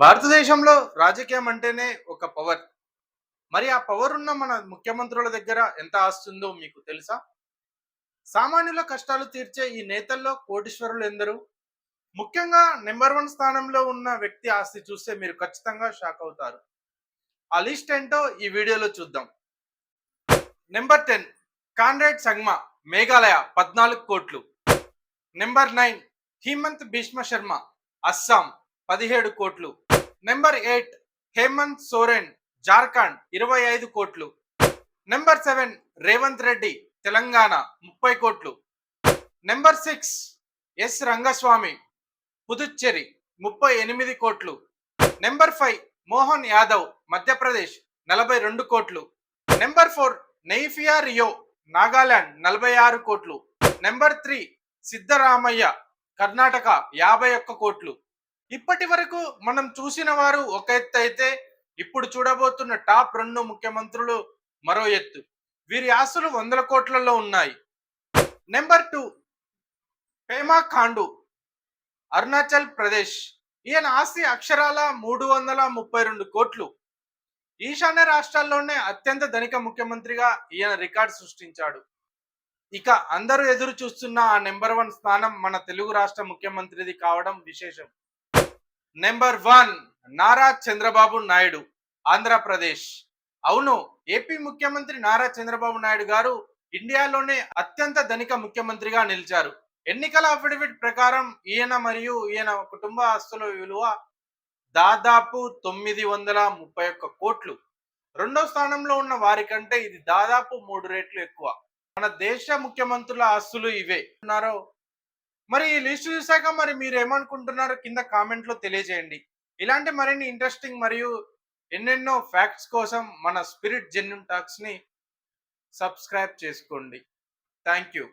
భారతదేశంలో రాజకీయం అంటేనే ఒక పవర్. మరి ఆ పవర్ ఉన్న మన ముఖ్యమంత్రుల దగ్గర ఎంత ఆస్తుందో మీకు తెలుసా? సామాన్యుల కష్టాలు తీర్చే ఈ నేతల్లో కోటీశ్వరులు ఎందరు? ముఖ్యంగా నెంబర్ 1 స్థానంలో ఉన్న వ్యక్తి ఆస్తి చూస్తే మీరు ఖచ్చితంగా షాక్ అవుతారు. ఆ లిస్ట్ ఏంటో ఈ వీడియోలో చూద్దాం. నెంబర్ 10 కాన్రాడ్ సంగ్మా, మేఘాలయ 14 కోట్లు. నెంబర్ 9 హేమంత్ బిశ్వ శర్మ, అస్సాం 17 కోట్లు. నెంబర్ 8 హేమంత్ సోరెన్, జార్ఖండ్ 25 కోట్లు. నెంబర్ 7 రేవంత్ రెడ్డి, తెలంగాణ 30 కోట్లు. నెంబర్ 6 ఎస్ రంగస్వామి, పుదుచ్చేరి 38 కోట్లు. నెంబర్ 5 మోహన్ యాదవ్, మధ్యప్రదేశ్ 42 కోట్లు. నెంబర్ 4 నెయిఫియా రియో, నాగాలాండ్ 46 కోట్లు. నెంబర్ 3 సిద్ధరామయ్య, కర్ణాటక 51 కోట్లు. ఇప్పటి వరకు మనం చూసిన వారు ఒక ఎత్తు అయితే ఇప్పుడు చూడబోతున్న టాప్ 2 ముఖ్యమంత్రులు మరో ఎత్తు. వీరి ఆస్తులు వందల కోట్లలో ఉన్నాయి. నెంబర్ 2 పేమా ఖాండు, అరుణాచల్ ప్రదేశ్. ఈయన ఆస్తి అక్షరాల 332 కోట్లు. ఈశాన్య రాష్ట్రాల్లోనే అత్యంత ధనిక ముఖ్యమంత్రిగా ఈయన రికార్డు సృష్టించాడు. ఇక అందరూ ఎదురు చూస్తున్న ఆ నెంబర్ 1 స్థానం మన తెలుగు రాష్ట్ర ముఖ్యమంత్రిది కావడం విశేషం. నెంబర్ 1 నారా చంద్రబాబు నాయుడు, ఆంధ్రప్రదేశ్. అవును, ఏపీ ముఖ్యమంత్రి నారా చంద్రబాబు నాయుడు గారు ఇండియాలోనే అత్యంత ధనిక ముఖ్యమంత్రిగా నిలిచారు. ఎన్నికల అఫిడవిట్ ప్రకారం ఈయన మరియు ఈయన కుటుంబ ఆస్తుల విలువ దాదాపు 931 కోట్లు. రెండో స్థానంలో ఉన్న వారి కంటే ఇది దాదాపు 3 రెట్లు ఎక్కువ. మన దేశ ముఖ్యమంత్రుల ఆస్తులు ఇవే ఉన్నారో. మరి ఈ లిస్ట్ చూసాక మరి మీరు ఏమనుకుంటున్నారో కింద కామెంట్ లో తెలియజేయండి. ఇలాంటి మరిన్ని ఇంట్రెస్టింగ్ మరియు ఎన్నెన్నో ఫ్యాక్ట్స్ కోసం మన స్పిరిట్ జెన్యూన్ టాక్స్ ని సబ్స్క్రైబ్ చేసుకోండి. Thank you.